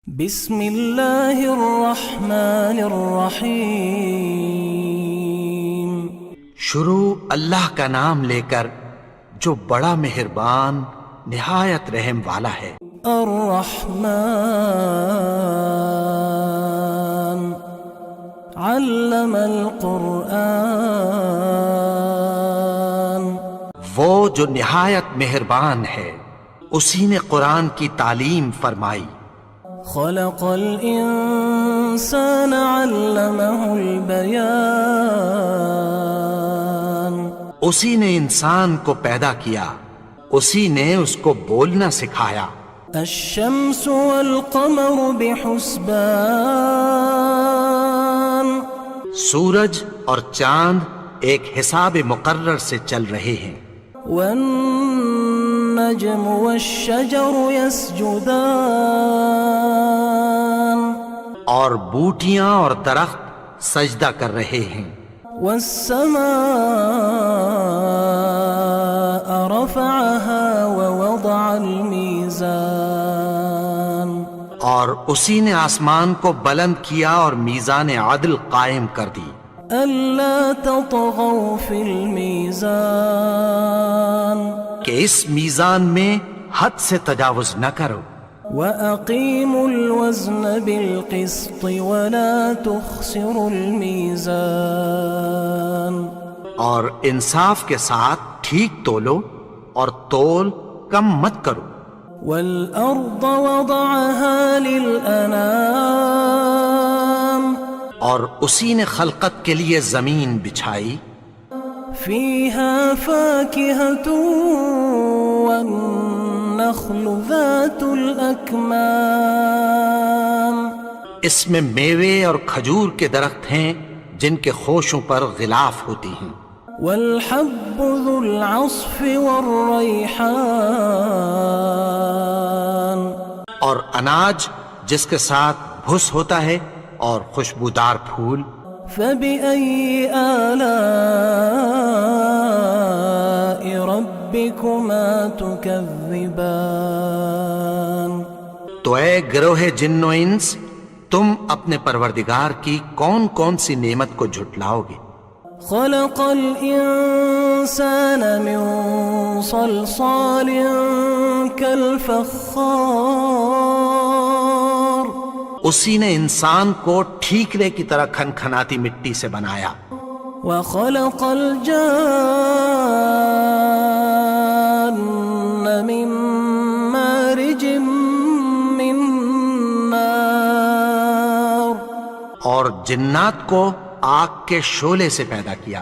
بسم اللہ الرحمن الرحیم۔ شروع اللہ کا نام لے کر جو بڑا مہربان نہایت رحم والا ہے۔ الرحمن علم القرآن۔ وہ جو نہایت مہربان ہے اسی نے قرآن کی تعلیم فرمائی۔ خلق الانسان علمہ البیان۔ اسی نے انسان کو پیدا کیا، اسی نے اس کو بولنا سکھایا۔ الشمس والقمر بحسبان۔ سورج اور چاند ایک حساب مقرر سے چل رہے ہیں۔ والنجم والشجر يسجدان۔ اور بوٹیاں اور درخت سجدہ کر رہے ہیں۔ والسماء رفعها ووضع الميزان۔ اور اسی نے آسمان کو بلند کیا اور میزان عدل قائم کر دی۔ ألا تطغوا في الميزان۔ کہ اس میزان میں حد سے تجاوز نہ کرو۔ وَأَقِيمُوا الْوَزْنَ بِالْقِسْطِ وَلَا تُخْسِرُوا الْمِيزَانَ۔ اور انصاف کے ساتھ ٹھیک تولو اور تول کم مت کرو۔ وَالْأَرْضَ وَضَعَهَا لِلْأَنَامِ۔ اور اسی نے خلقت کے لیے زمین بچھائی۔ فِيهَا فَاكِهَةٌ وَالنَّخْلُ ذَاتُ الْأَكْمَامِ۔ اس میں میوے اور کھجور کے درخت ہیں جن کے خوشوں پر غلاف ہوتی ہیں۔ وَالْحَبُّ ذُو الْعَصْفِ وَالرَّيْحَانِ۔ اور اناج جس کے ساتھ بھس ہوتا ہے اور خوشبودار پھول۔ فَبِأَيِّ آلَاءِ رَبِّكُمَا تُكَذِّبَانِ۔ تو اے گروہ جن و انس، تم اپنے پروردگار کی کون کون سی نعمت کو جھٹلاؤ گے؟ خَلَقَ الْإِنسَانَ مِنْ صَلْصَالٍ كَالْفَخَّارِ۔ اسی نے انسان کو ٹھیکرے کی طرح کھنکھناتی مٹی سے بنایا۔ وَخَلَقَ الْجَانَّ مِن مَّارِجٍ مِّن نَّارٍ۔ اور جنات کو آگ کے شعلے سے پیدا کیا۔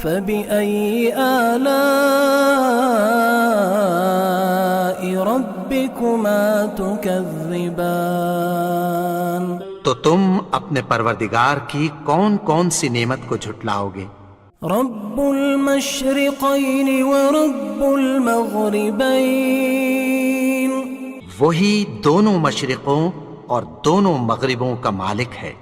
فَبِأَيِّ آلَاءِ رَبِّكُمَا تُكَذِّبَانِ۔ تو تم اپنے پروردگار کی کون کون سی نعمت کو جھٹلاؤ گے؟ رب المشرقین ورب المغربین۔ وہی دونوں مشرقوں اور دونوں مغربوں کا مالک ہے۔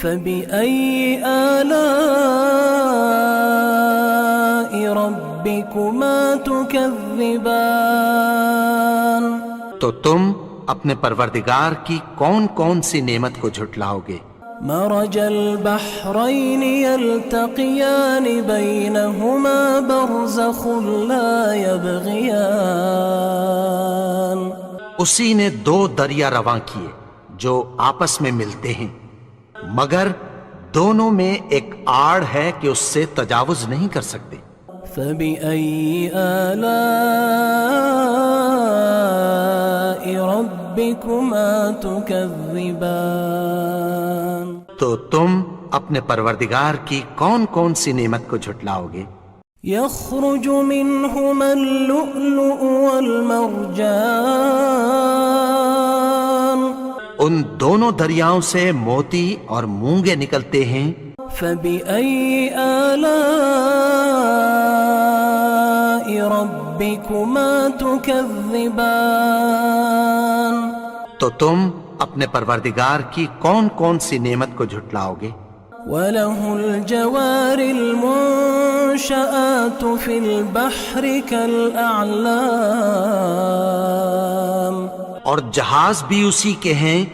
فَبِأَيِّ آلَاءِ رَبِّكُمَا تُكَذِّبَانِ۔ تو تم اپنے پروردگار کی کون کون سی نعمت کو جھٹلاؤ گے؟ مرج البحرین یلتقیان بینہما برزخ لا یبغیان۔ اسی نے دو دریا رواں کیے جو آپس میں ملتے ہیں، مگر دونوں میں ایک آڑ ہے کہ اس سے تجاوز نہیں کر سکتے۔ فَبِأَيِّ آلَاءِ رَبِّكُمَا تُكَذِّبَانِ۔ تو تم اپنے پروردگار کی کون کون سی نعمت کو جھٹلاؤ گے؟ يَخْرُجُ مِنْهُمَا اللُّؤْلُؤُ وَالْمَرْجَانُ۔ ان دونوں دریاؤں سے موتی اور مونگے نکلتے ہیں۔ فَبِأَيِّ آلَاءِ رَبِّكُمَا تُكَذِّبَانِ۔ تو تم اپنے پروردگار کی کون کون سی نعمت کو جھٹلاؤ گے؟ وَلَهُ الْجَوَارِ الْمُنشَآتُ فِي الْبَحْرِ كَالْأَعْلَامِ۔ اور جہاز بھی اسی کے ہیں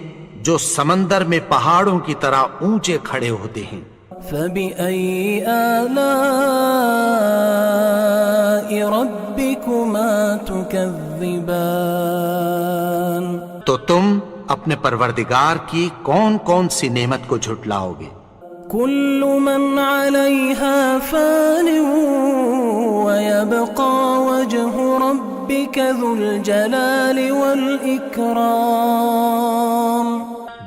جو سمندر میں پہاڑوں کی طرح اونچے کھڑے ہوتے ہیں۔ فبأي آلاء ربكما تكذبان تو تم اپنے پروردگار کی کون کون سی نعمت کو جھٹلاؤ گے؟ كل من عليها فان ويبقى وجه ربك ذو الجلال والإكرام۔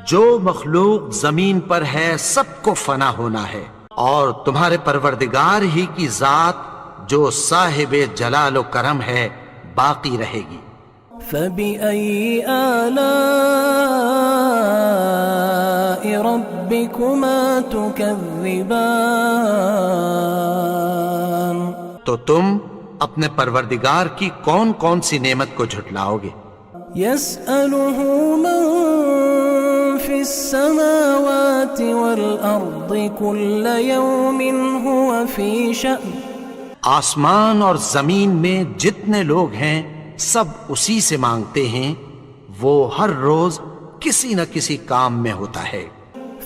جو مخلوق زمین پر ہے سب کو فنا ہونا ہے، اور تمہارے پروردگار ہی کی ذات جو صاحب جلال و کرم ہے باقی رہے گی۔ فبأي آلاء ربكما تكذبان تو تم اپنے پروردگار کی کون کون سی نعمت کو جھٹلاؤ گے؟ يسأله من في السماوات والأرض كل يوم هو في شأن۔ آسمان اور زمین میں جتنے لوگ ہیں سب اسی سے مانگتے ہیں، وہ ہر روز کسی نہ کسی کام میں ہوتا ہے۔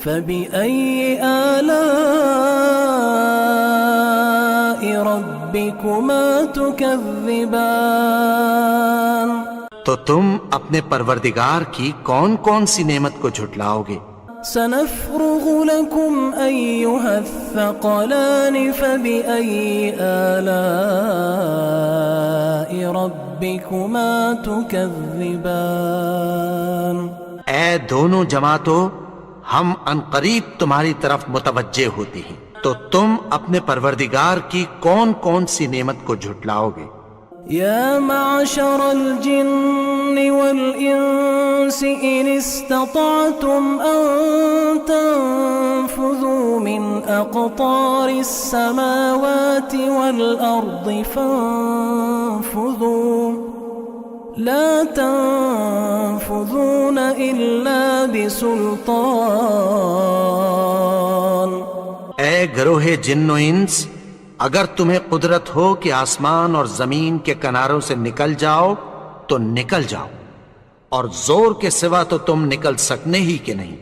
فبأي آلاء ربكما تكذبان تو تم اپنے پروردگار کی کون کون سی نعمت کو جھٹلاؤ گے؟ سنفرغ لكم أيها الثقلان فبأي آلاء ربكما تكذبان۔ اے دونوں جماعتوں، ہم عنقریب تمہاری طرف متوجہ ہوتے ہیں، تو تم اپنے پروردگار کی کون کون سی نعمت کو جھٹلاؤ گے؟ يا معشر الجن والإنس إن استطعتم أن تنفذوا من أقطار السماوات والأرض فانفذوا لا تنفذون إلا بسلطان۔ اے گروہ جن و انس، اگر تمہیں قدرت ہو کہ آسمان اور زمین کے کناروں سے نکل جاؤ تو نکل جاؤ، اور زور کے سوا تو تم نکل سکنے ہی کہ نہیں۔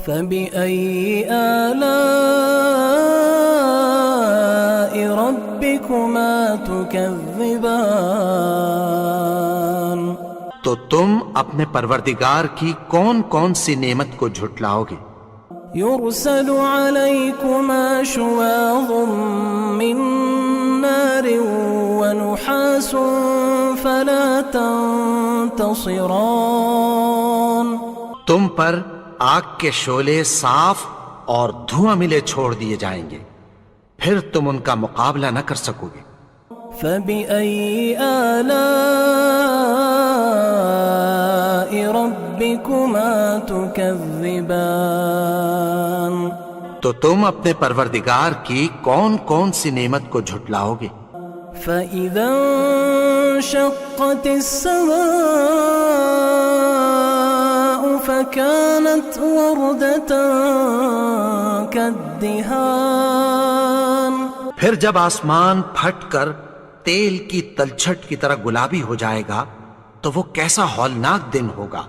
فبأي آلاء ربكما تكذبان۔ تو تم اپنے پروردگار کی کون کون سی نعمت کو جھٹلاؤ گے؟ يرسل عليكما شواظ من نار ونحاس فلا تنتصران۔ تم پر آگ کے شعلے صاف اور دھواں ملے چھوڑ دیے جائیں گے، پھر تم ان کا مقابلہ نہ کر سکو گے۔ فبأي آلاء ربكما تكذبان۔ تو تم اپنے پروردگار کی کون کون سی نعمت کو جھٹلاؤ گے؟ فإذا انشقت السماء فكانت وردة كالدهان۔ پھر جب آسمان پھٹ کر تیل کی تلچھٹ کی طرح گلابی ہو جائے گا تو وہ کیسا ہولناک دن ہوگا۔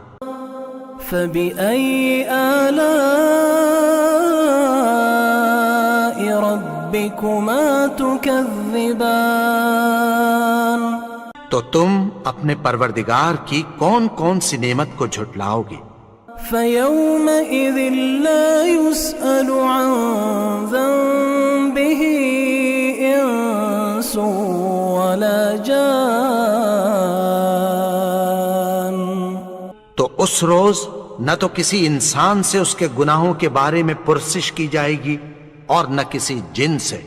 فبأي آلاء ربكما تكذبان۔ تو تم اپنے پروردگار کی کون کون سی نعمت کو جھٹلاؤ گے؟ فيومئذ لا يسأل عن ذنبه إنس ولا جان۔ تو اس روز نہ تو کسی انسان سے اس کے گناہوں کے بارے میں پرسش کی جائے گی اور نہ کسی جن سے۔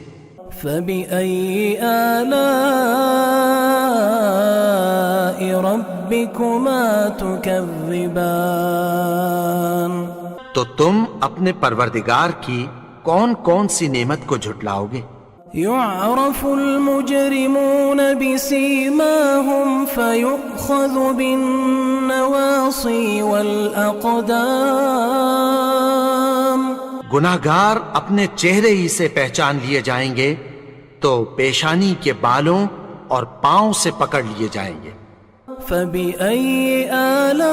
فبأي آلاء ربكما تكذبان۔ تو تم اپنے پروردگار کی کون کون سی نعمت کو جھٹلاؤ گے؟ يعرف المجرمون بسيماهم فيؤخذ بالنواصي والأقدام۔ گناہگار اپنے چہرے ہی سے پہچان لیے جائیں گے تو پیشانی کے بالوں اور پاؤں سے پکڑ لیے جائیں گے۔ فبأي آلاء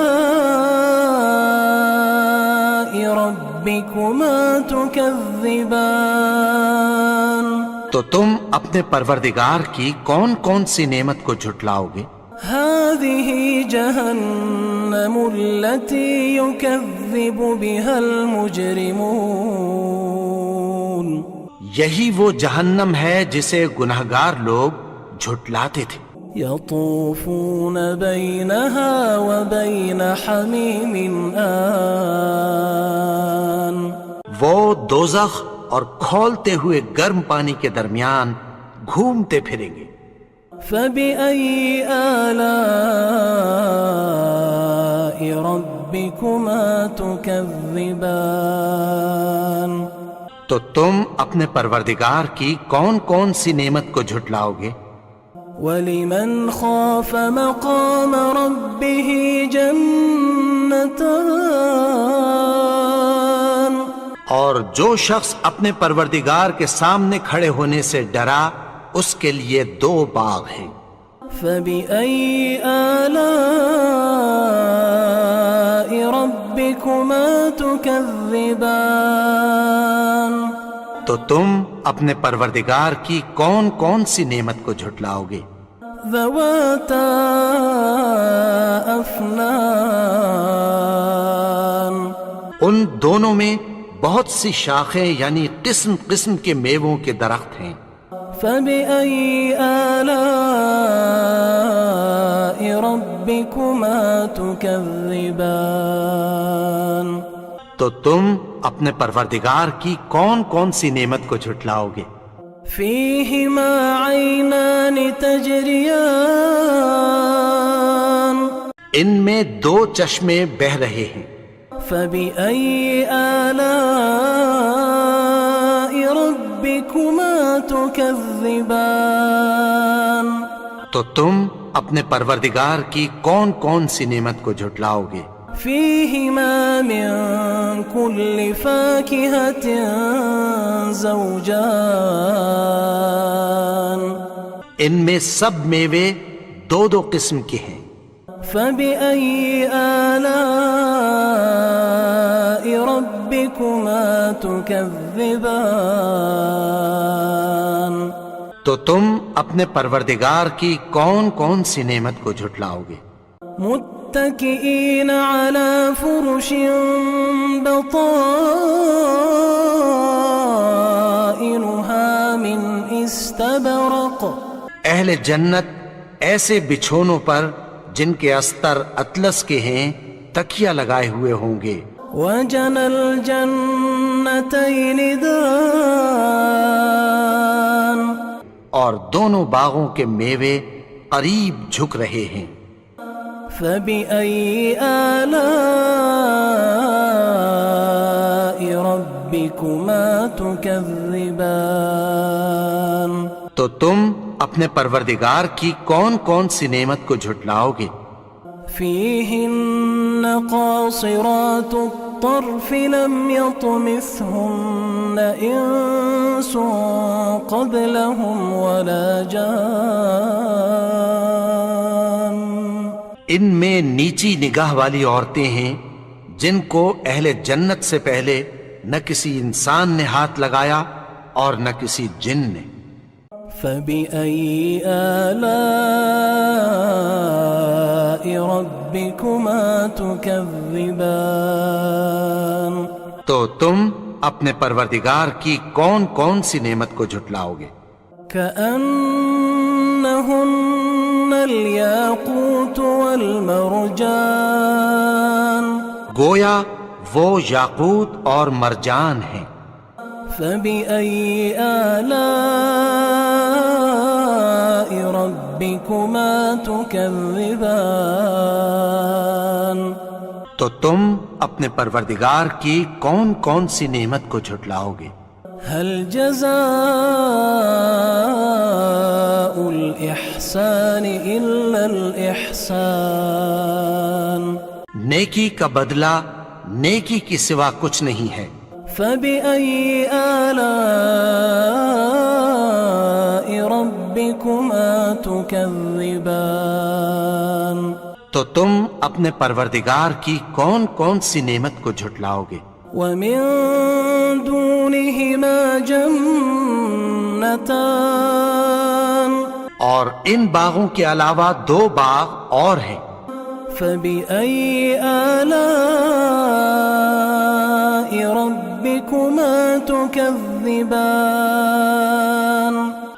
ربكما تكذبان تو تم اپنے پروردگار کی کون کون سی نعمت کو جھٹلاؤ گے؟ هذه جهنم التي يكذب بها المجرمون یہی وہ جہنم ہے جسے گنہگار لوگ جھٹلاتے تھے۔ يطوفون بينها وبين حميم آن وہ دوزخ اور کھولتے ہوئے گرم پانی کے درمیان گھومتے پھریں گے۔ فبأي آلاء ربكما تكذبان تو تم اپنے پروردگار کی کون کون سی نعمت کو جھٹلاؤ گے؟ ولمن خاف مقام ربه جنتان اور جو شخص اپنے پروردگار کے سامنے کھڑے ہونے سے ڈرا اس کے لیے 2 باغ ہیں۔ فبأي آلاء ربكما تكذبان تو تم اپنے پروردگار کی کون کون سی نعمت کو جھٹلاؤ گے؟ ذواتا افنان ان دونوں میں بہت سی شاخیں یعنی قسم قسم کے میووں کے درخت ہیں۔ فبأي آلاء ربكما تكذبان تو تم اپنے پروردگار کی کون کون سی نعمت کو جھٹلاؤ گے؟ فيهما عينان تجريان ان میں 2 چشمے بہ رہے ہیں۔ فبأي آلاء ربكما تكذبان تو تم اپنے پروردگار کی کون کون سی نعمت کو جھٹلاؤ گے؟ فيهما من كل فاكهة زوجان ان میں سب میوے 2 قسم کے ہیں۔ فبأي آلاء ربكما تكذبان تو تم اپنے پروردگار کی کون کون سی نعمت کو جھٹلاؤ گے؟ متكئين على فرش بطائنها من استبرق اہل جنت ایسے بچھونوں پر جن کے استر اطلس کے ہیں تکیہ لگائے ہوئے ہوں گے۔ وجنى الجنتين دان اور دونوں باغوں کے میوے قریب جھک رہے ہیں۔ فبأي آلاء ربكما تكذبان تو تم اپنے پروردگار کی کون کون سی نعمت کو جھٹلاؤ گے؟ فيهن قاصرات الطرف لم يطمثهن إنس قبلهم ولا جان ان میں نیچی نگاہ والی عورتیں ہیں جن کو اہل جنت سے پہلے نہ کسی انسان نے ہاتھ لگایا اور نہ کسی جن نے۔ فبأي آلاء ربكما تكذبان تو تم اپنے پروردگار کی کون کون سی نعمت کو جھٹلاؤ گے؟ كأنهن الياقوت والمرجان گویا وہ یاقوت اور مرجان ہیں۔ فبأي آلاء ربكما تكذبان تو تم اپنے پروردگار کی کون کون سی نعمت کو جھٹلاؤ گے؟ هل جزاء الإحسان إلا الإحسان نیکی کا بدلہ نیکی کی سوا کچھ نہیں ہے۔ فبأي آلاء ربكما تكذبان تو تم اپنے پروردگار کی کون کون سی نعمت کو جھٹلاؤ گے؟ ومن دونهما جنتان اور ان باغوں کے علاوہ 2 باغ اور ہیں، فبأي آلاء ربكما تكذبان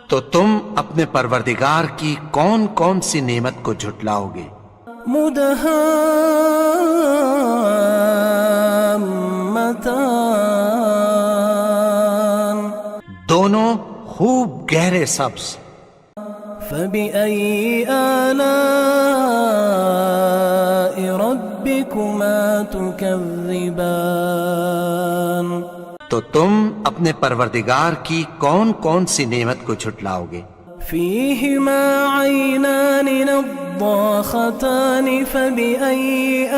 تو تم اپنے پروردگار کی کون کون سی نعمت کو جھٹلاؤ گے؟ مدهامتان دونوں خوب گہرے سبز۔ فبأي آلاء ربكما تكذبان تو تم اپنے پروردگار کی کون کون سی نعمت کو جھٹلاؤ گے؟ فيهما عينان نضاختان فبأي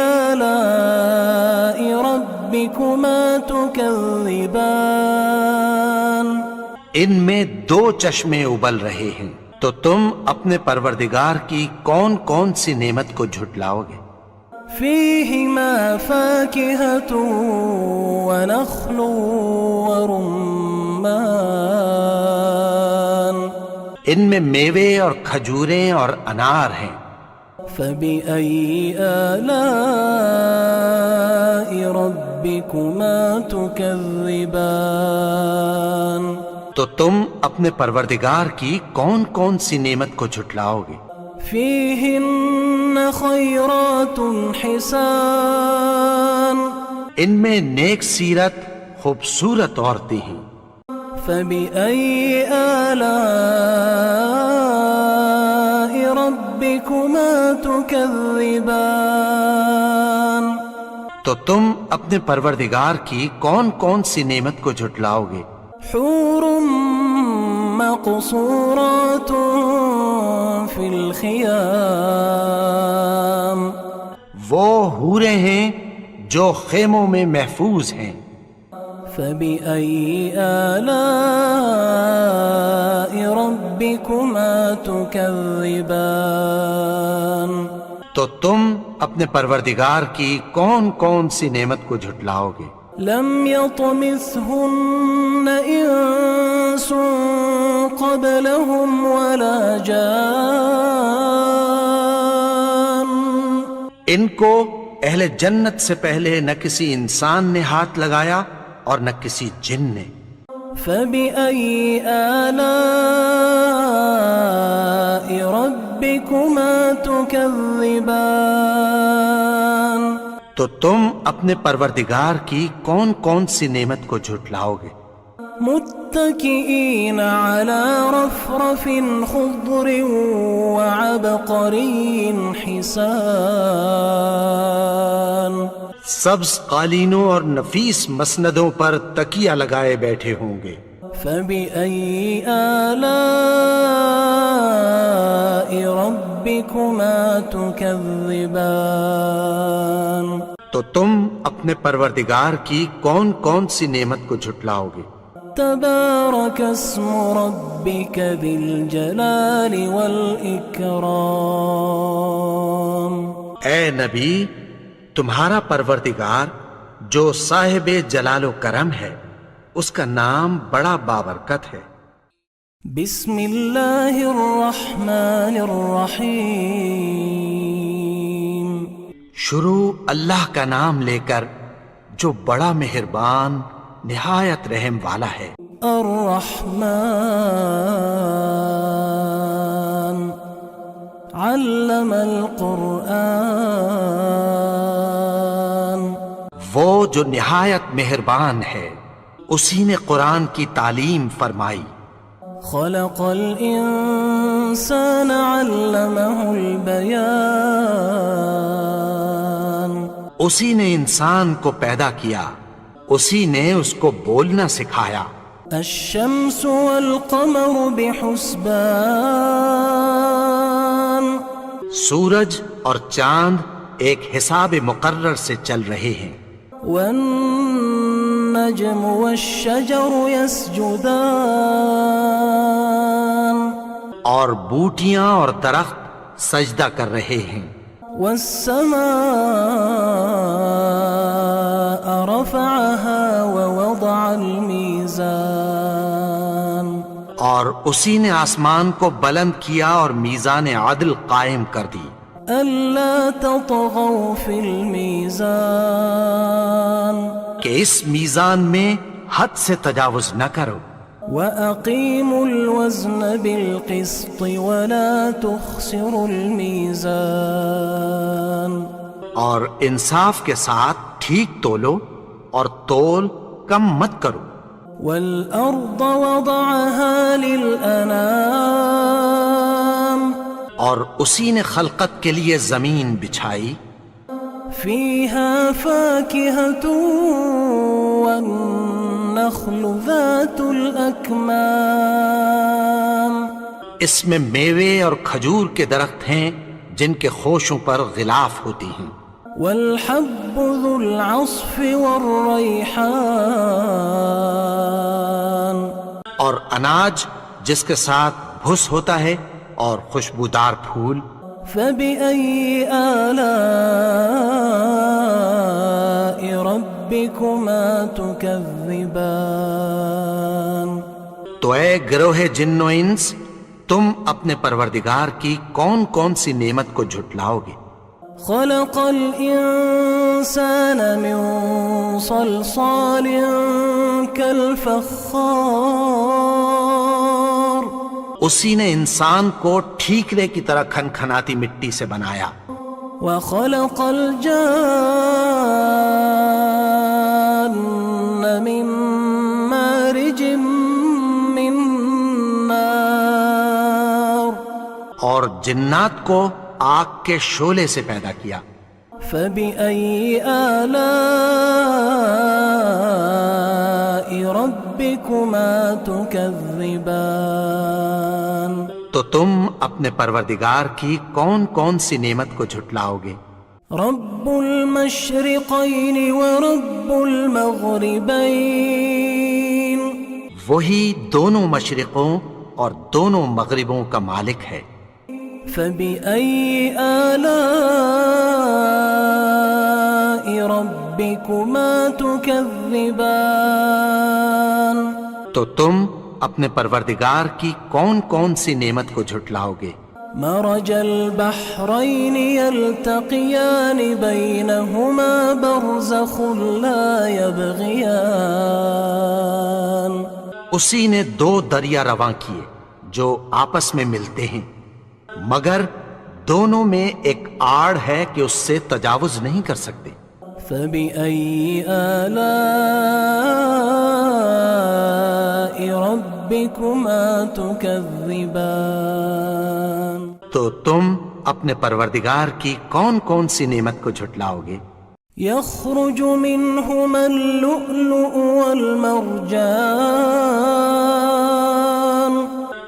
آلاء ربكما تكذبان ان میں 2 چشمے ابل رہے ہیں، تو تم اپنے پروردگار کی کون کون سی نعمت کو جھٹلاؤ گے؟ فيهما فاكهة ونخل ورمان ان میں میوے اور کھجوریں اور انار ہیں۔ فبأي آلاء ربكما تكذبان تو تم اپنے پروردگار کی کون کون سی نعمت کو جھٹلاؤ گے؟ فيهن خيرات حسان ان میں نیک سیرت خوبصورت عورتیں ہیں۔ فبأي آلاء ربكما تكذبان تو تم اپنے پروردگار کی کون کون سی نعمت کو جھٹلاؤ گے؟ حور مقصورات في الخيام وہ حوریں ہیں جو خیموں میں محفوظ ہیں۔ فبأي آلاء ربكما تكذبان تو تم اپنے پروردگار کی کون کون سی نعمت کو جھٹلاؤ گے؟ لم يطمثهن إنس قبلهم ولا جان ان کو اہل جنت سے پہلے نہ کسی انسان نے ہاتھ لگایا اور نہ کسی جن نے۔ فبأي آلاء ربكما تكذبان تو تم اپنے پروردگار کی کون کون سی نعمت کو جھٹلاؤ گے؟ متكئين على رفرف خضر وعبقري حسان سبز قالینوں اور نفیس مسندوں پر تکیہ لگائے بیٹھے ہوں گے۔ فبأي آلاء ربكما تكذبان تو تم اپنے پروردگار کی کون کون سی نعمت کو جھٹلاؤ گے؟ تبارك اسم ربك ذي الجلال والإكرام اے نبی، تمہارا پروردگار جو صاحب جلال و کرم ہے، اس کا نام بڑا بابرکت ہے۔ بسم اللہ الرحمن الرحیم شروع اللہ کا نام لے کر جو بڑا مہربان نہایت رحم والا ہے۔ الرحمن علم القرآن وہ جو نہایت مہربان ہے، اسی نے قرآن کی تعلیم فرمائی۔ خلق الانسان علمہ البیان اسی نے انسان کو پیدا کیا، اسی نے اس کو بولنا سکھایا۔ الشمس والقمر بحسبان سورج اور چاند ایک حساب مقرر سے چل رہے ہیں۔ والنجم والشجر يسجدان اور بوٹیاں اور درخت سجدہ کر رہے ہیں۔ والسماء رفعها ووضع الميزان اور اسی نے آسمان کو بلند کیا اور میزان عدل قائم کر دی ألا تطغوا في الميزان کہ اس میزان میں حد سے تجاوز نہ کرو وأقيموا الوزن بالقسط ولا تخسروا الميزان اور انصاف کے ساتھ ٹھیک تولو اور تول کم مت کرو والأرض وضعها للأنام اور اسی نے خلقت کے لیے زمین بچھائی فيها فاكهة والنخل ذات الأكمام اس میں میوے اور کھجور کے درخت ہیں جن کے خوشوں پر غلاف ہوتی ہیں والحب ذو العصف والريحان اور اناج جس کے ساتھ بھس ہوتا ہے اور خوشبودار پھول فبأي آلاء ربكما تكذبان تو اے گروہ جن و انس تم اپنے پروردگار کی کون کون سی نعمت کو جھٹلاؤ گے خلق الإنسان من صلصال كالفخار اسی نے انسان کو ٹھیکرے کی طرح کھنکھناتی مٹی سے بنایا وخلق الجان من مارج من نار اور جنات کو آگ کے شعلے سے پیدا کیا فبأي آلاء ربكما تكذبان تو تم اپنے پروردگار کی کون کون سی نعمت کو جھٹلاؤ گے رب المشرقين ورب المغربين وہی دونوں مشرقوں اور دونوں مغربوں کا مالک ہے فبأي آلاء ربكما تكذبان تو تم اپنے پروردگار کی کون کون سی نعمت کو جھٹلاؤ گے مرج البحرين يلتقيان بينهما برزخ لا يبغيان اسی نے دو دریا رواں کیے جو آپس میں ملتے ہیں مگر دونوں میں ایک آڑ ہے کہ اس سے تجاوز نہیں کر سکتے فبأي آلاء ربكما تكذبان تو تم اپنے پروردگار کی کون کون سی نعمت کو جھٹلاؤ گے يخرج منهما اللؤلؤ والمرجان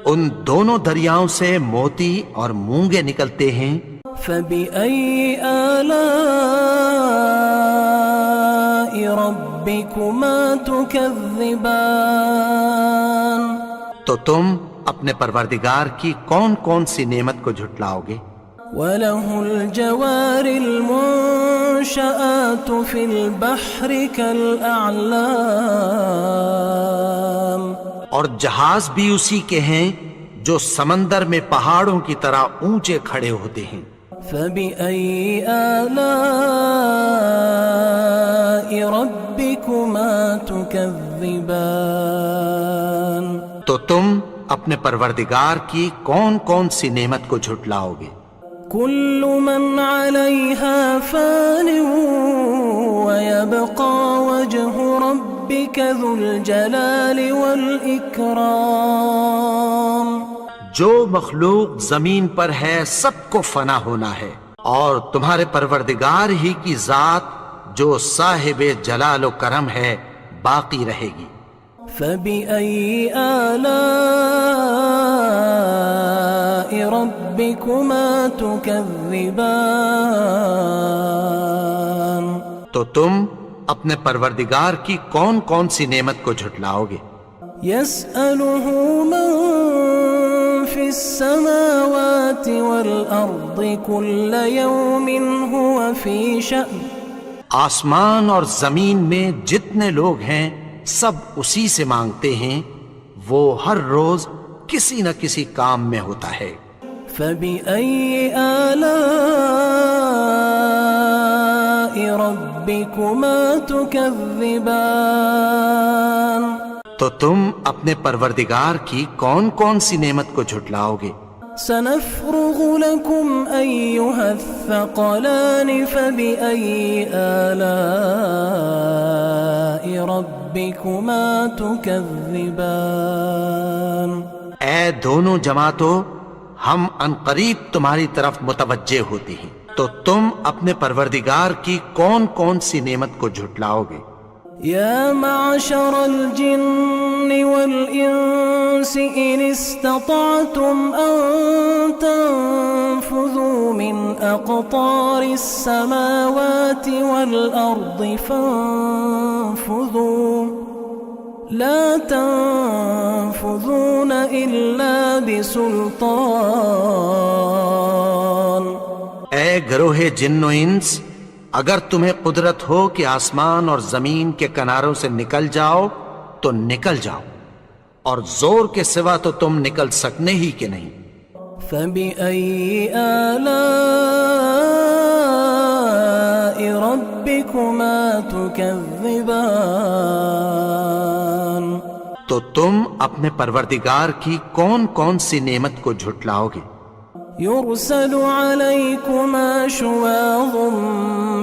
ان دونوں دریاؤں سے موتی اور مونگے نکلتے ہیں فبأي آلاء ربكما تكذبان تو تم اپنے پروردگار کی کون کون سی نعمت کو جھٹلاؤ گے وله الجوار المنشآت في البحر كالأعلام اور جہاز بھی اسی کے ہیں جو سمندر میں پہاڑوں کی طرح اونچے کھڑے ہوتے ہیں فبأي آلاء ربكما تكذبان تو تم اپنے پروردگار کی کون کون سی نعمت کو جھٹلاؤ گے كل من عليها فان ويبقى وجه ربك ذو الجلال والإكرام جو مخلوق زمین پر ہے سب کو فنا ہونا ہے اور تمہارے پروردگار ہی کی ذات جو صاحب جلال و کرم ہے باقی رہے گی فبأي آلاء ربكما تكذبان تو تم اپنے پروردگار کی کون کون سی نعمت کو جھٹلاؤ گے يسأله من في في السماوات والأرض كل يوم هو في شأن آسمان اور زمین میں جتنے لوگ ہیں سب اسی سے مانگتے ہیں، وہ ہر روز کسی نہ کسی کام میں ہوتا ہے۔ فبأي آلاء ربكما تكذبان تو تم اپنے پروردگار کی کون کون سی نعمت کو جھٹلاؤ گے؟ سنفرغ لكم أيها الثقلان فبأي آلاء ربكما تكذبان اے دونوں جماعتوں، ہم عنقریب تمہاری طرف متوجہ ہوتے ہیں، تو تم اپنے پروردگار کی کون کون سی نعمت کو جھٹلاؤ گے؟ يا معشر الجن والإنس إن استطعتم أن تنفذوا من أقطار السماوات والأرض فانفذوا لا تنفذون إلا بسلطان۔ اے گروہ جن و انس، اگر تمہیں قدرت ہو کہ آسمان اور زمین کے کناروں سے نکل جاؤ تو نکل جاؤ، اور زور کے سوا تو تم نکل سکنے ہی کہ نہیں۔ فبأي آلاء ربكما تكذبان تو تم اپنے پروردگار کی کون کون سی نعمت کو جھٹلاؤ گے؟ يرسل عليكما شواظ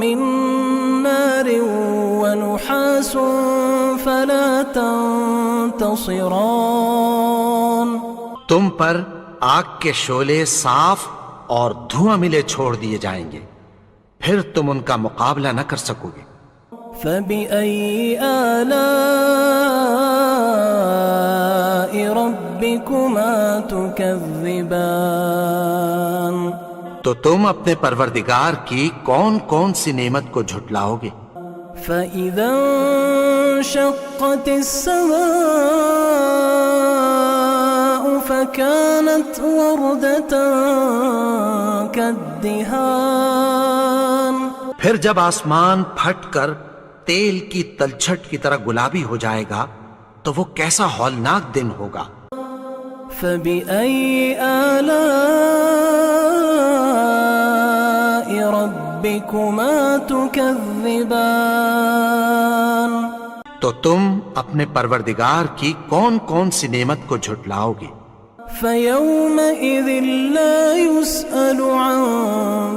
من نار ونحاس فلا تنتصران تم پر آگ کے شعلے صاف اور دھواں ملے چھوڑ دیے جائیں گے، پھر تم ان کا مقابلہ نہ کر سکو گے۔ فبأي آلاء ربكما تكذبان تو تم اپنے پروردگار کی کون کون سی نعمت کو جھٹلاؤ گے؟ فإذا انشقت السماء فكانت وردة كالدهان پھر جب آسمان پھٹ کر تیل کی تلچھٹ کی طرح گلابی ہو جائے گا تو وہ کیسا ہولناک دن ہوگا۔ فبأي آلاء ربكما تكذبان تو تم اپنے پروردگار کی کون کون سی نعمت کو جھٹلاؤ گے؟ فيومئذ لا يسأل عن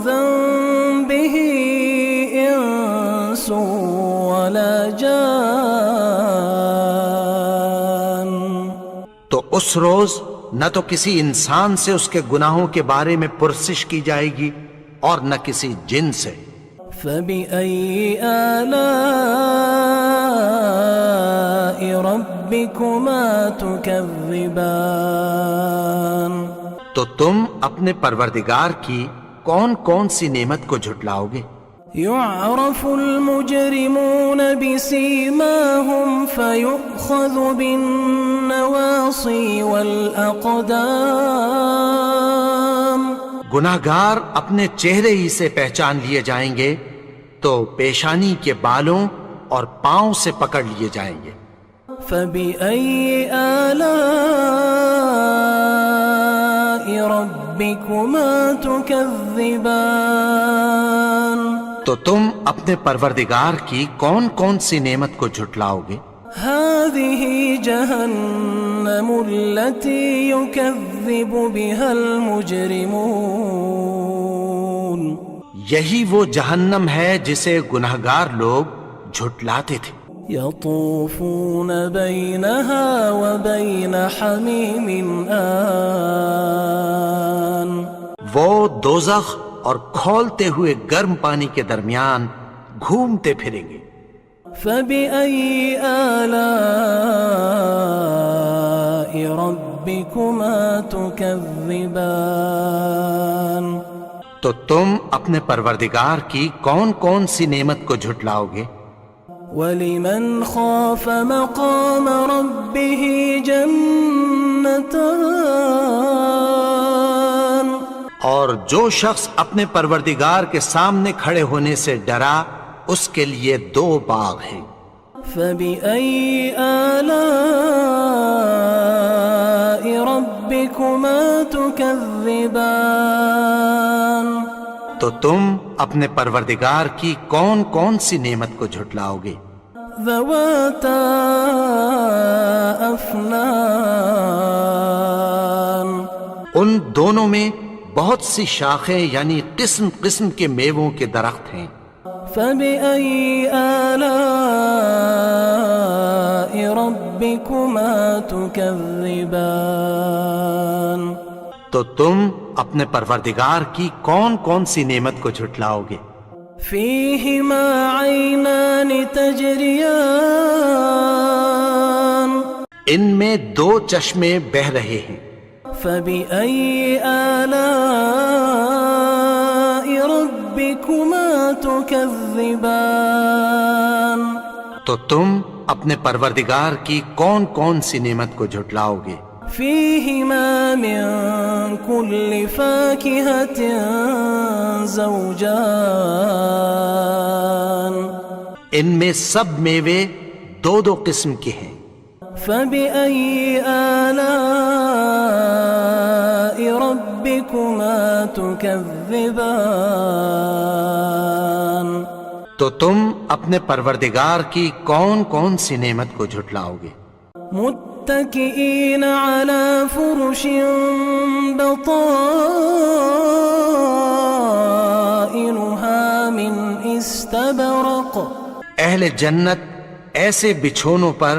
ذنبه إنس ولا جان تو اس روز نہ تو کسی انسان سے اس کے گناہوں کے بارے میں پرسش کی جائے گی اور نہ کسی جن سے۔ فبأي آلاء ربكما تكذبان تو تم اپنے پروردگار کی کون کون سی نعمت کو جھٹلاؤ گے؟ يعرف المجرمون بسيماهم فيؤخذ بالنواصي والأقدام گناہگار اپنے چہرے ہی سے پہچان لیے جائیں گے تو پیشانی کے بالوں اور پاؤں سے پکڑ لیے جائیں گے۔ فبأي آلاء ربكما تكذبان تو تم اپنے پروردگار کی کون کون سی نعمت کو جھٹلاؤ گے؟ هذه جهنم التي يكذب بها المجرمون یہی وہ جہنم ہے جسے گناہگار لوگ جھٹلاتے تھے۔ يطوفون بينها وبين حميم آن وہ دوزخ اور کھولتے ہوئے گرم پانی کے درمیان گھومتے پھریں گے۔ فبأي آلاء ربكما تكذبان تو تم اپنے پروردگار کی کون کون سی نعمت کو جھٹلاؤ گے؟ ولمن خاف مقام ربه جنتان اور جو شخص اپنے پروردگار کے سامنے کھڑے ہونے سے ڈرا اس کے لیے 2 باغ ہیں۔ فبأي آلاء ربكما تكذبان تو تم اپنے پروردگار کی کون کون سی نعمت کو جھٹلاؤ گے؟ ذواتا افنان ان دونوں میں بہت سی شاخیں یعنی قسم قسم کے میووں کے درخت ہیں۔ فبأي آلاء ربكما تكذبان تو تم اپنے پروردگار کی کون کون سی نعمت کو جھٹلاؤ گے؟ فيهما عينان تجريان ان میں 2 چشمے بہہ رہے ہیں۔ فبأي آلاء ربكما تكذبان تو تم اپنے پروردگار کی کون کون سی نعمت کو جھٹلاؤ گے؟ فيهما من كل فاكهة زوجان ان میں سب میوے 2 قسم کے ہیں۔ فبأي آلاء ربكما تكذبان تو تم اپنے پروردگار کی کون کون سی نعمت کو جھٹلاؤ گے؟ متكئين على فرش بطائنها من استبرق اہل جنت ایسے بچھونوں پر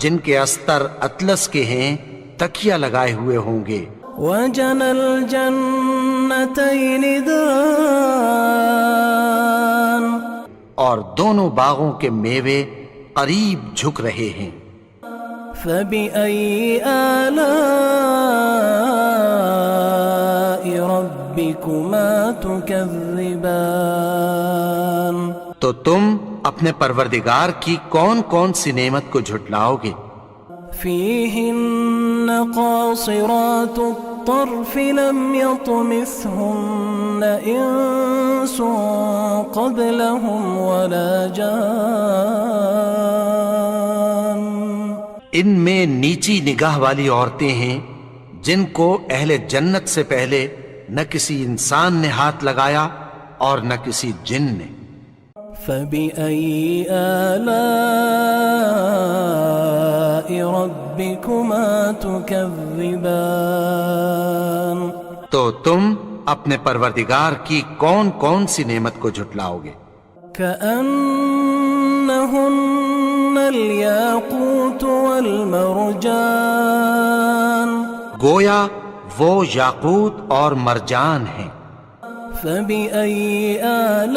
جن کے استر اطلس کے ہیں تکیہ لگائے ہوئے ہوں گے۔ وجنى الجنتين دان اور دونوں باغوں کے میوے قریب جھک رہے ہیں۔ فبأي آلاء ربكما تكذبان تو تم اپنے پروردگار کی کون کون سی نعمت کو جھٹلاؤ گے؟ فيهن قاصرات الطرف لم يطمثهن إنس قبلهم ولا جان ان میں نیچی نگاہ والی عورتیں ہیں جن کو اہل جنت سے پہلے نہ کسی انسان نے ہاتھ لگایا اور نہ کسی جن نے۔ فبأي آلاء ربكما تكذبان تو تم اپنے پروردگار کی کون کون سی نعمت کو جھٹلاؤ گے؟ كأنهن الياقوت والمرجان گویا وہ یاقوت اور مرجان ہیں۔ فبأي آلاء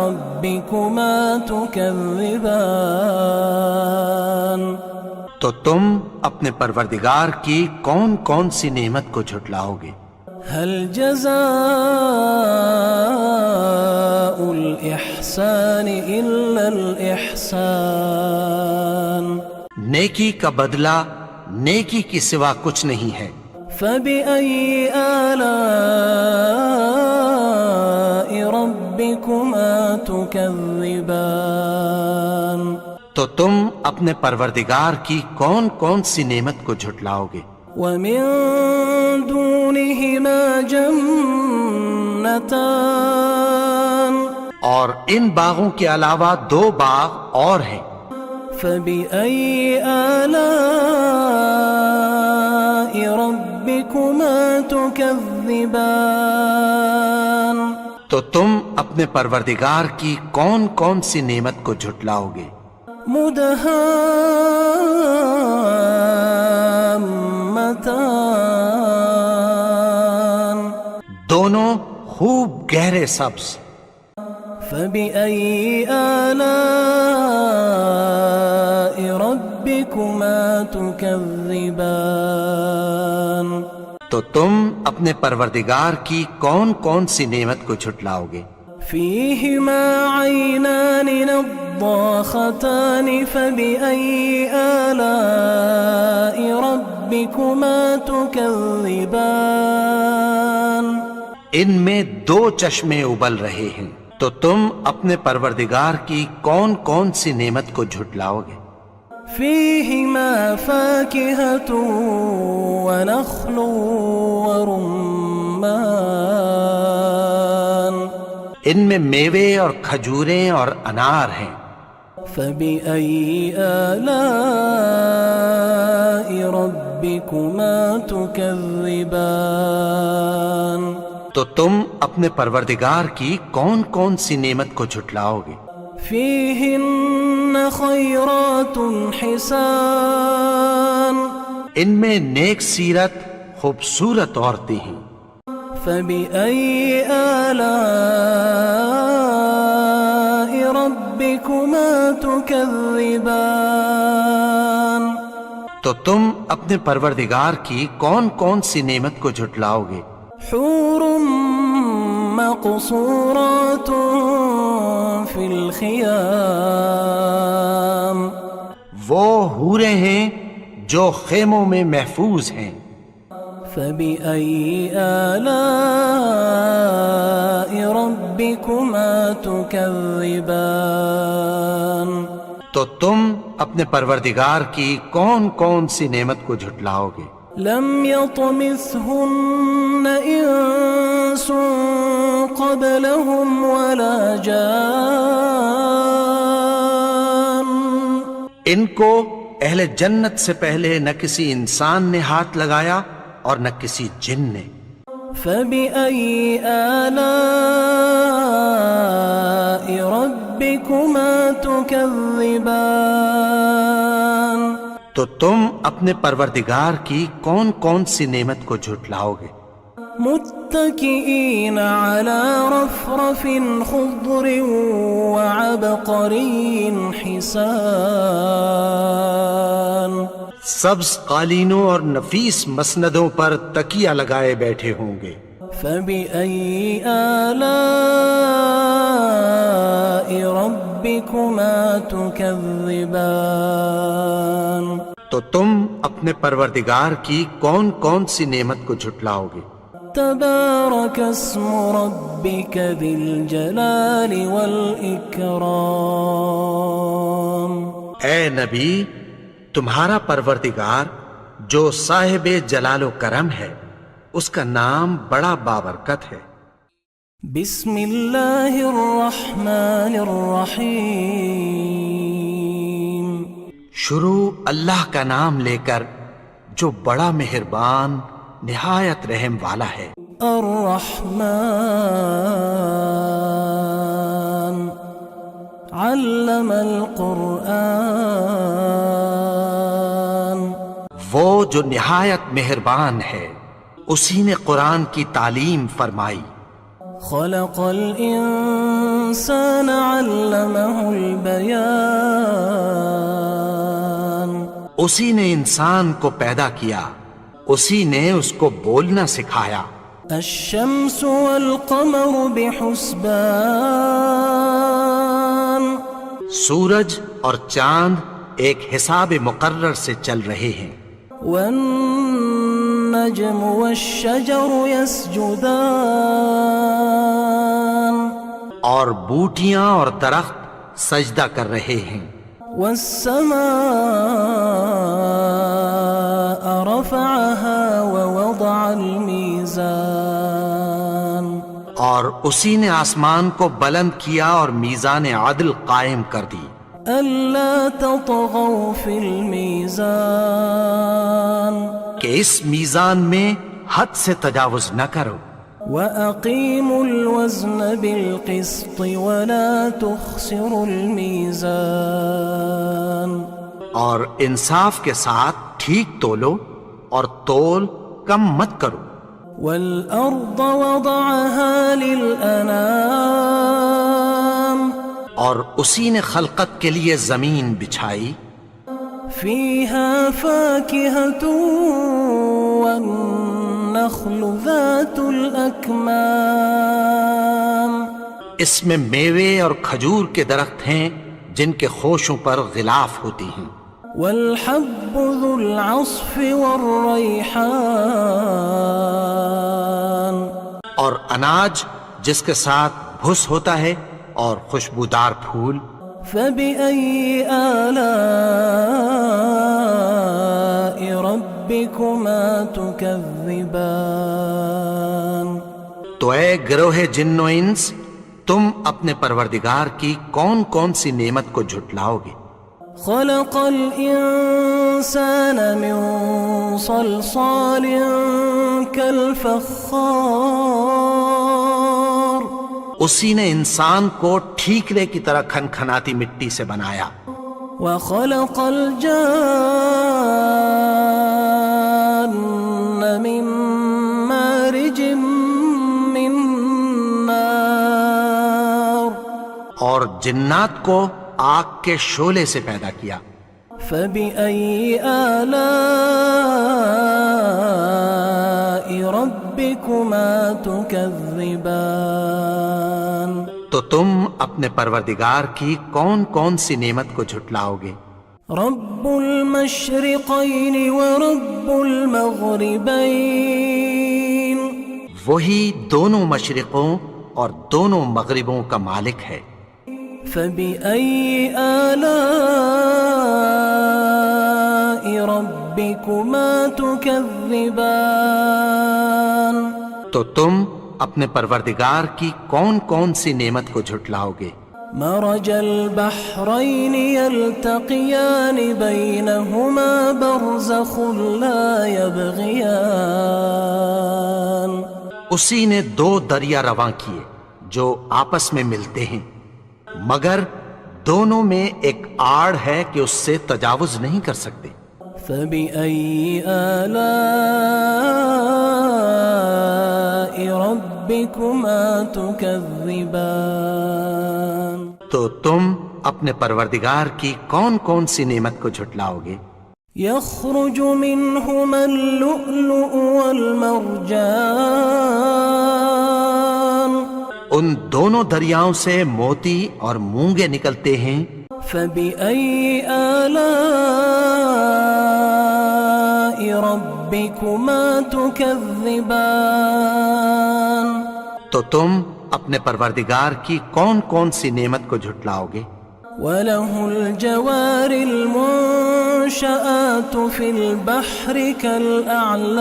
ربكما تكذبان تو تم اپنے پروردگار کی کون کون سی نعمت کو جھٹلاؤ گے؟ هل جزاء الإحسان إلا الإحسان نیکی کا بدلہ نیکی کی سوا کچھ نہیں ہے۔ فبأي آلاء ربكما تكذبان تو تم اپنے پروردگار کی کون کون سی نعمت کو جھٹلاؤ گے؟ ومن دونهما جنتان اور ان باغوں کے علاوہ 2 باغ اور ہیں۔ فبأي آلاء ربكما تكذبان تو تم اپنے پروردگار کی کون کون سی نعمت کو جھٹلاؤ گے؟ مدهامتان دونوں خوب گہرے سبز۔ فبأي آلاء ربكما تكذبان تو تم اپنے پروردگار کی کون کون سی نعمت کو جھٹلاؤ گے؟ فيهما عينان نضاختان فبأي آلاء ربكما تكذبان ان میں دو چشمے ابل رہے ہیں، تو تم اپنے پروردگار کی کون کون سی نعمت کو جھٹلاؤ گے؟ فيهما فاكهة ونخل ورمان ان میں میوے اور کھجوریں اور انار ہیں۔ فبأي آلاء ربكما تكذبان تو تم اپنے پروردگار کی کون کون سی نعمت کو جھٹلاؤ گے؟ فيهن خيرات حسان ان میں نیک سیرت خوبصورت عورتیں ہیں۔ فبأي آلاء ربكما تكذبان تو تم اپنے پروردگار کی کون کون سی نعمت کو جھٹلاؤ گے؟ حور مقصورات في الخيام وہ حوریں ہیں جو خیموں میں محفوظ ہیں۔ فبأي آلاء ربكما تكذبان تو تم اپنے پروردگار کی کون کون سی نعمت کو جھٹلاؤ گے؟ لم يطمثهن انس قبلهم ولا جان ان کو اہل جنت سے پہلے نہ کسی انسان نے ہاتھ لگایا اور نہ کسی جن نے۔ فبأي آلاء ربكما تكذبان تو تم اپنے پروردگار کی کون کون سی نعمت کو جھٹلاؤ گے؟ متكئين على رفرف خضر وعبقري حسان سبز قالینوں اور نفیس مسندوں پر تکیہ لگائے بیٹھے ہوں گے۔ فبأي آلاء ربكما تكذبان تو تم اپنے پروردگار کی کون کون سی نعمت کو جھٹلاؤ گے؟ تبارك اسم ربك ذي الجلال والإكرام اے نبی، تمہارا پروردگار جو صاحب جلال و کرم ہے، اس کا نام بڑا بابرکت ہے۔ بسم اللہ الرحمن الرحیم شروع اللہ کا نام لے کر جو بڑا مہربان نہایت رحم والا ہے۔ الرحمن علم القرآن وہ جو نہایت مہربان ہے، اسی نے قرآن کی تعلیم فرمائی۔ خلق الانسان علمہ البیان اسی نے انسان کو پیدا کیا، اسی نے اس کو بولنا سکھایا۔ الشمس والقمر بحسبان سورج اور چاند ایک حساب مقرر سے چل رہے ہیں۔ والنجم والشجر يسجدان اور بوٹیاں اور درخت سجدہ کر رہے ہیں۔ والسماء رفعها ووضع الميزان اور اسی نے آسمان کو بلند کیا اور میزان عدل قائم کر دی۔ ألا تطغوا في الميزان کہ اس میزان میں حد سے تجاوز نہ کرو۔ وَأَقِيمُوا الْوَزْنَ بِالْقِسْطِ وَلَا تُخْسِرُوا الْمِيزَانَ اور انصاف کے ساتھ ٹھیک تولو اور تول کم مت کرو۔ وَالْأَرْضَ وَضَعَهَا لِلْأَنَامِ اور اسی نے خلقت کے لیے زمین بچھائی، فِيهَا فَاكِهَةٌ وَالنَّخْلُ ذَاتُ الْأَكْمَامِ اس میں میوے اور کھجور کے درخت ہیں جن کے خوشوں پر غلاف ہوتی ہیں، والحب ذو العصف والریحان، اور اناج جس کے ساتھ بھس ہوتا ہے اور خوشبودار پھول۔ فبأي آلاء ربكما تكذبان؟ تو اے گروہ جن و انس، تم اپنے پروردگار کی کون کون سی نعمت کو جھٹلاؤ گے؟ خلق الإنسان من صلصال كالفخار، اسی نے انسان کو ٹھیکرے کی طرح کھنکھناتی مٹی سے بنایا، وخلق الجان من مارج من نار، اور جنات کو آگ کے شعلے سے پیدا کیا۔ فبأي آلاء ربكما تكذبان؟ تو تم اپنے پروردگار کی کون کون سی نعمت کو جھٹلاؤ گے؟ رب المشرقين ورب المغربين، وہی دونوں مشرقوں اور دونوں مغربوں کا مالک ہے۔ فبأي آلاء ربكما تكذبان؟ تو تم اپنے پروردگار کی کون کون سی نعمت کو جھٹلاؤ گے؟ مرج البحرين يلتقيان بينهما برزخ لا يبغيان، اسی نے دو دریا رواں کیے جو آپس میں ملتے ہیں، مگر دونوں میں ایک آڑ ہے کہ اس سے تجاوز نہیں کر سکتے۔ فبأي آلاء ربكما تكذبان؟ تو تم اپنے پروردگار کی کون کون سی نعمت کو جھٹلاؤ گے؟ يخرج منهما اللؤلؤ والمرجان، ان دونوں دریاؤں سے موتی اور مونگے نکلتے ہیں۔ فبأي آلاء ربكما تكذبان؟ تو تم اپنے پروردگار کی کون کون سی نعمت کو جھٹلاؤ گے؟ وله الجوار المنشآت في البحر كالأعلام،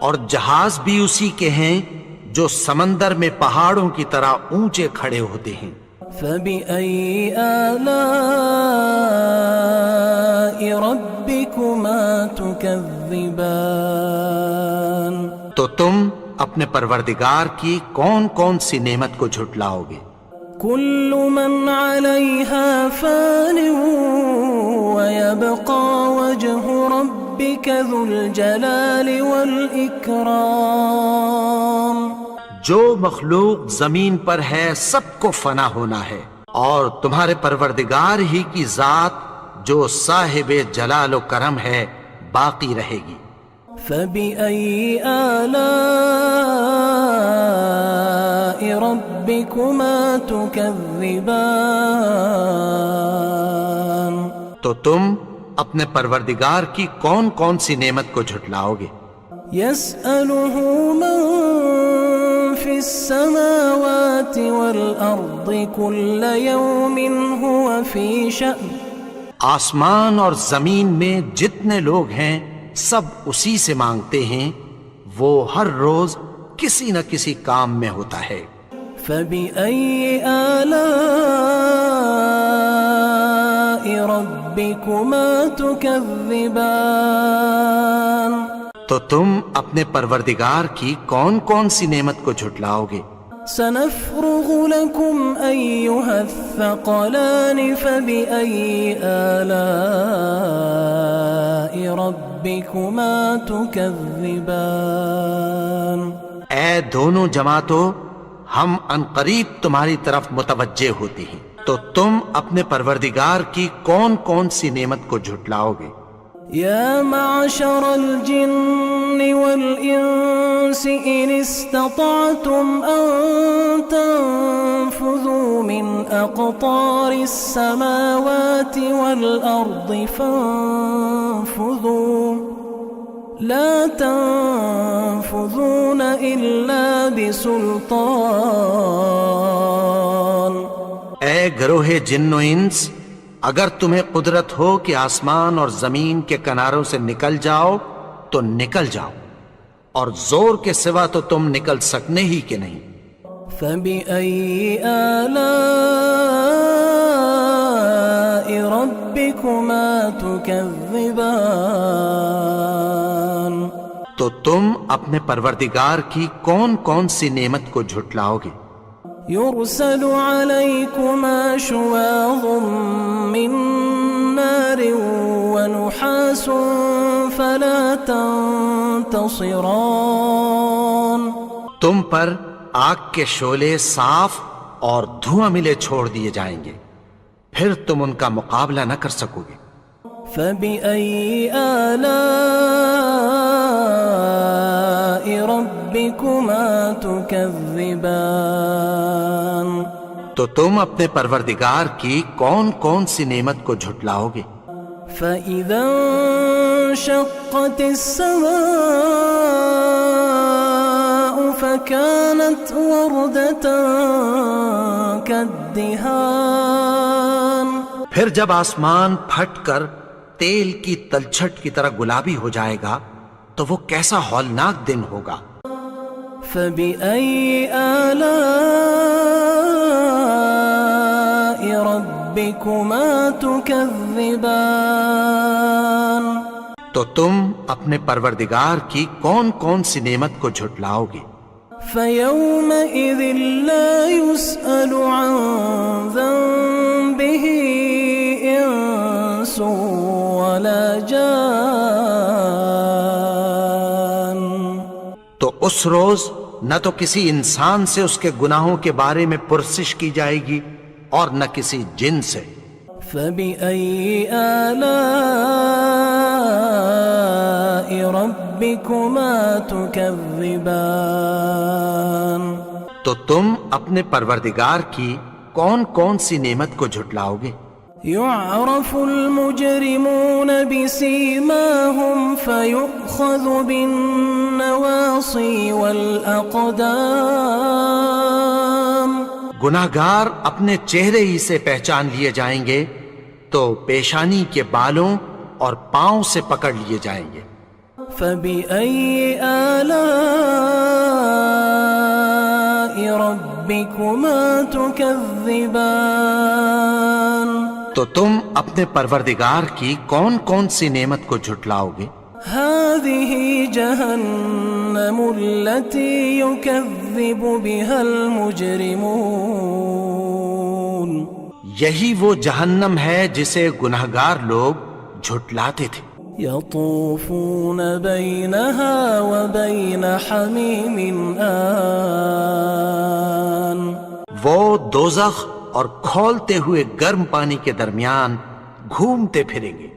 اور جہاز بھی اسی کے ہیں جو سمندر میں پہاڑوں کی طرح اونچے کھڑے ہوتے ہیں۔ فبأي آلاء ربكما تكذبان؟ تو تم اپنے پروردگار کی کون کون سی نعمت کو جھٹلاؤ گے؟ كل من عليها فان ويبقى وجه ربك ذو الجلال والإكرام، جو مخلوق زمین پر ہے سب کو فنا ہونا ہے، اور تمہارے پروردگار ہی کی ذات جو صاحب جلال و کرم ہے باقی رہے گی۔ فبأي آلاء ربكما تكذبان؟ تو تم اپنے پروردگار کی کون کون سی نعمت کو جھٹلاؤ گے؟ يسأله من في السماوات والأرض كل يوم هو في شأن، آسمان اور زمین میں جتنے لوگ ہیں سب اسی سے مانگتے ہیں، وہ ہر روز کسی نہ کسی کام میں ہوتا ہے۔ فبأي آلاء ربكما تكذبان؟ تو تم اپنے پروردگار کی کون کون سی نعمت کو جھٹلاؤ گے؟ سنفرغ لكم أيها الثقلان فبأي آلاء ربكما تكذبان؟ اے دونوں جماعتوں، ہم عنقریب تمہاری طرف متوجہ ہوتے ہیں، تو تم اپنے پروردگار کی کون کون سی نعمت کو جھٹلاؤ گے؟ يا معشر الجن والإنس إن استطعتم أن تنفذوا من أقطار السماوات والأرض فانفذوا لا تنفذون إلا بسلطان. اے گروہ جن و انس، اگر تمہیں قدرت ہو کہ آسمان اور زمین کے کناروں سے نکل جاؤ تو نکل جاؤ، اور زور کے سوا تو تم نکل سکنے ہی کہ نہیں. فبأي آلاء ربكما تكذبان. تو تم اپنے پروردگار کی کون کون سی نعمت کو جھٹلاؤ گے؟ يرسل عليكما شواظ من نار ونحاس فلا تنتصران. تم پر آگ کے شعلے صاف اور دھواں ملے چھوڑ دیے جائیں گے، پھر تم ان کا مقابلہ نہ کر سکو گے. فبأي آلاء ربكما تكذبان. تو تم اپنے پروردگار کی کون کون سی نعمت کو جھٹلاؤ گے؟ فإذا انشقت السماء فكانت وردة كالدهان. پھر جب آسمان پھٹ کر تیل کی تلچھٹ کی طرح گلابی ہو جائے گا تو وہ کیسا ہولناک دن ہوگا. فبأي آلاء ربكما تكذبان. تو تم اپنے پروردگار کی کون کون سی نعمت کو جھٹلاؤ گے؟ فيومئذ لا يسأل عن ذنبه إنس ولا جان. تو اس روز نہ تو کسی انسان سے اس کے گناہوں کے بارے میں پرسش کی جائے گی اور نہ کسی جن سے. فبأي آلاء ربكما تكذبان. تو تم اپنے پروردگار کی کون کون سی نعمت کو جھٹلاؤ گے؟ يعرف المجرمون بسيماهم فيؤخذ بالنواصي والأقدام. گناہگار اپنے چہرے ہی سے پہچان لیے جائیں گے تو پیشانی کے بالوں اور پاؤں سے پکڑ لیے جائیں گے. فبأي آلاء ربكما تكذبان. تو تم اپنے پروردگار کی کون کون سی نعمت کو جھٹلاؤ گے؟ هذه جهنم التي يكذب بها المجرمون. یہی وہ جہنم ہے جسے گناہگار لوگ جھٹلاتے تھے. يطوفون بينها وبين حميم آن. وہ دوزخ اور کھولتے ہوئے گرم پانی کے درمیان گھومتے پھریں گے.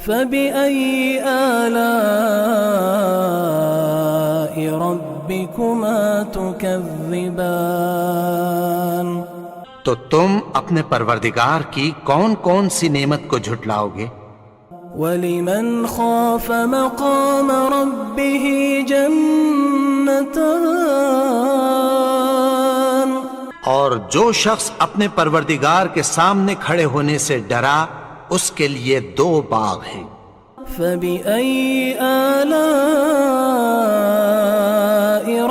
فبأي آلاء ربكما تكذبان. تو تم اپنے پروردگار کی کون کون سی نعمت کو جھٹلاؤ گے؟ ولمن خاف مقام ربه جنتان. اور جو شخص اپنے پروردگار کے سامنے کھڑے ہونے سے ڈرا اس کے لیے 2 باغ ہیں. فبأي آلاء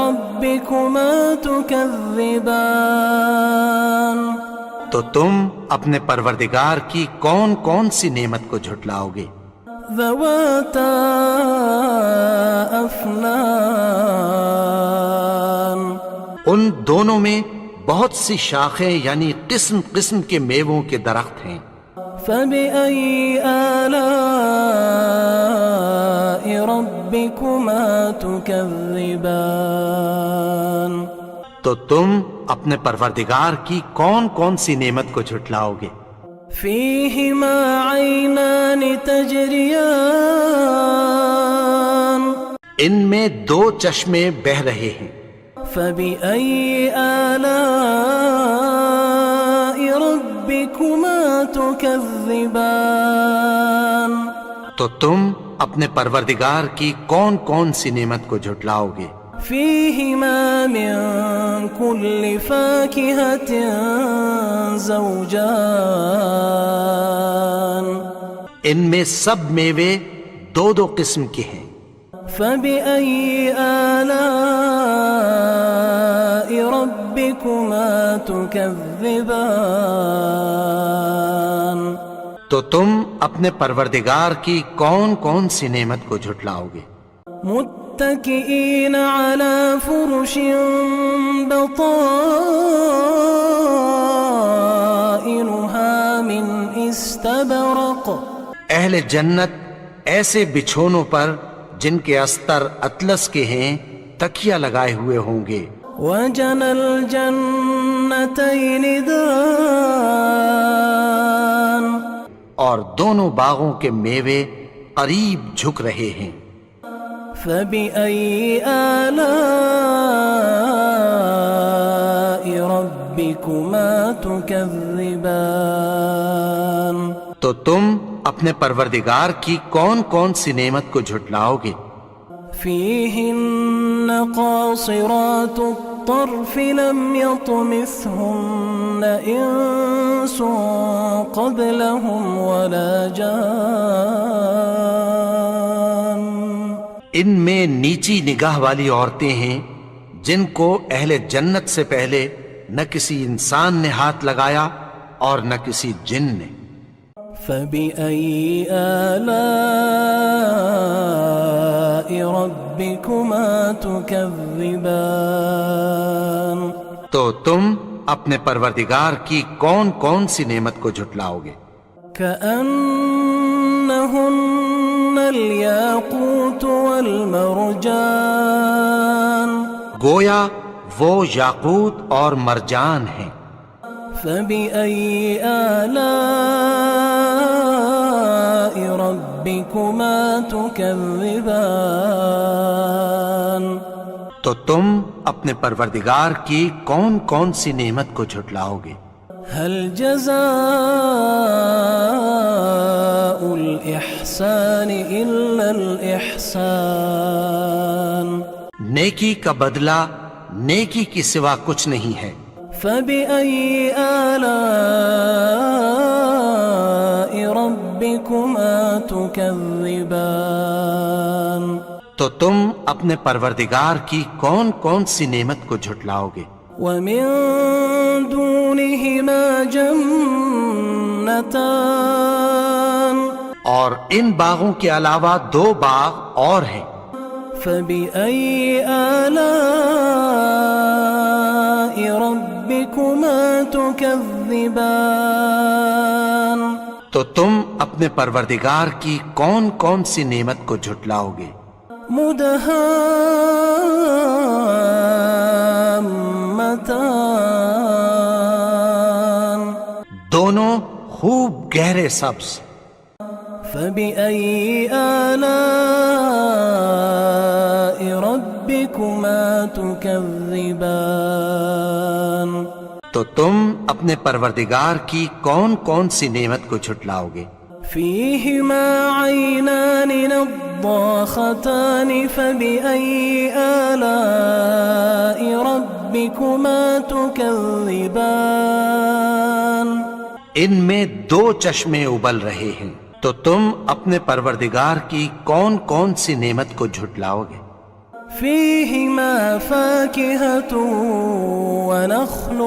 ربكما تكذبان. تو تم اپنے پروردگار کی کون کون سی نعمت کو جھٹلاؤ گے؟ ذواتا افنان. ان دونوں میں بہت سی شاخیں یعنی قسم قسم کے میووں کے درخت ہیں. فبأي آلاء ربكما تكذبان. تو تم اپنے پروردگار کی کون کون سی نعمت کو جھٹلاؤ گے؟ فيهما عينان تجريان ان میں دو چشمے بہہ رہے ہیں. فبأي آلاء ربكما تكذبان تو تم اپنے پروردگار کی کون کون سی نعمت کو جھٹلاؤ گے؟ فيهما من كل فاكهة زوجان ان میں سب میوے دو دو قسم کے ہیں. فبأي آلاء ربكما تكذبان تو تم اپنے پروردگار کی کون کون سی نعمت کو جھٹلاؤ گے؟ متكئين على فرش بطائنها من استبرق اہل جنت ایسے بچھونوں پر جن کے استر اطلس کے ہیں تکیہ لگائے ہوئے ہوں گے. وجنى الجنتين دان اور دونوں باغوں کے میوے قریب جھک رہے ہیں. فبأي آلاء ربكما تكذبان تو تم اپنے پروردگار کی کون کون سی نعمت کو جھٹلاؤ گے؟ فيهن قاصرات الطرف لم يطمثهن إنس قبلهم ولا جان ان میں نیچی نگاہ والی عورتیں ہیں جن کو اہل جنت سے پہلے نہ کسی انسان نے ہاتھ لگایا اور نہ کسی جن نے. فبأي آلاء ربكما تكذبان تو تم اپنے پروردگار کی کون کون سی نعمت کو جھٹلاؤ گے؟ كأنهن الياقوت والمرجان گویا وہ یاقوت اور مرجان ہیں. فبأي آلاء ربكما تكذبان تو تم اپنے پروردگار کی کون کون سی نعمت کو جھٹلاؤ گے؟ هل جزاء الإحسان إلا الإحسان نیکی کا بدلہ نیکی کی سوا کچھ نہیں ہے. فبأي آلاء ربكما تكذبان تو تم اپنے پروردگار کی کون کون سی نعمت کو جھٹلاؤ گے؟ ومن دونهما جنتان اور ان باغوں کے علاوہ دو باغ اور ہیں. فبأي آلاء ربكما تكذبان تو تم اپنے پروردگار کی کون کون سی نعمت کو جھٹلاؤ گے؟ مدهامتان دونوں خوب گہرے سبز. فبأي آلاء ربكما تكذبان تو تم اپنے پروردگار کی کون کون سی نعمت کو جھٹلاؤ گے؟ فيهما عينان نضاختان فبأي آلاء ربكما تكذبان ان میں دو چشمے ابل رہے ہیں تو تم اپنے پروردگار کی کون کون سی نعمت کو جھٹلاؤ گے؟ فيهما فاكهة ونخل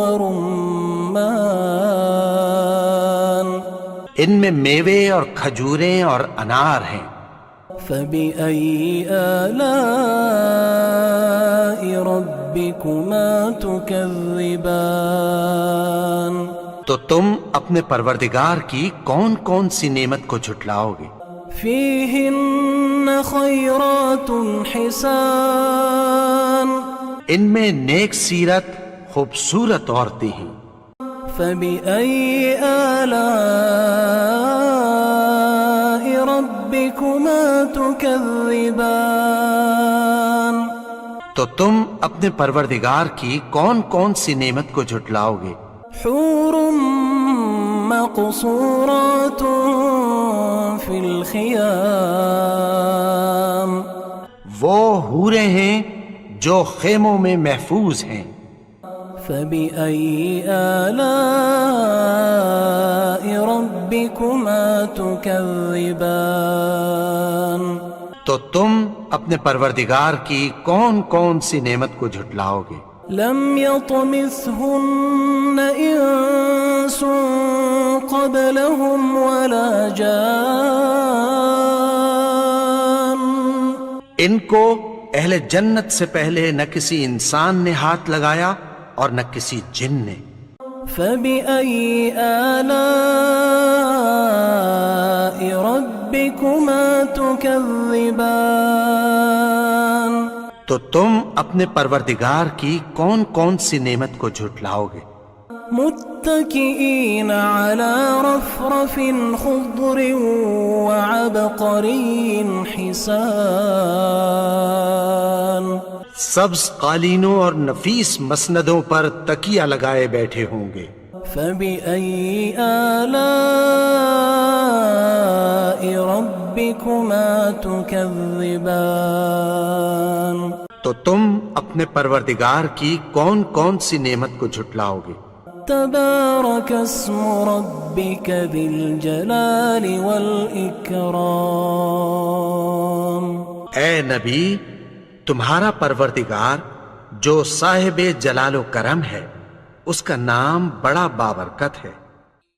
ورمان ان میں میوے اور کھجوریں اور انار ہیں. فبأي آلاء ربكما تكذبان تو تم اپنے پروردگار کی کون کون سی نعمت کو جھٹلاؤ گے؟ فيهن خيرات حسان ان میں نیک سیرت خوبصورت عورتیں ہیں. فبأي آلاء ربكما تكذبان تو تم اپنے پروردگار کی کون کون سی نعمت کو جھٹلاؤ گے؟ حور مقصورات في الخيام وہ حوریں ہیں جو خیموں میں محفوظ ہیں۔ فبأي آلاء ربكما تكذبان تو تم اپنے پروردگار کی کون کون سی نعمت کو جھٹلاؤ گے؟ لم يطمثهن انس قبلهم ولا جان ان کو اہل جنت سے پہلے نہ کسی انسان نے ہاتھ لگایا اور نہ کسی جن نے۔ فبأي آلاء ربكما تكذبان تو تم اپنے پروردگار کی کون کون سی نعمت کو جھٹلاؤ گے؟ متكئين على رفرف خضر وعبقري حسان سبز قالینوں اور نفیس مسندوں پر تکیہ لگائے بیٹھے ہوں گے۔ فبأي آلاء ربكما تكذبان تو تم اپنے پروردگار کی کون کون سی نعمت کو جھٹلاؤ گے؟ تبارك اسم ربك ذي الجلال والإكرام اے نبی، تمہارا پروردگار جو صاحب جلال و کرم ہے، اس کا نام بڑا بابرکت ہے۔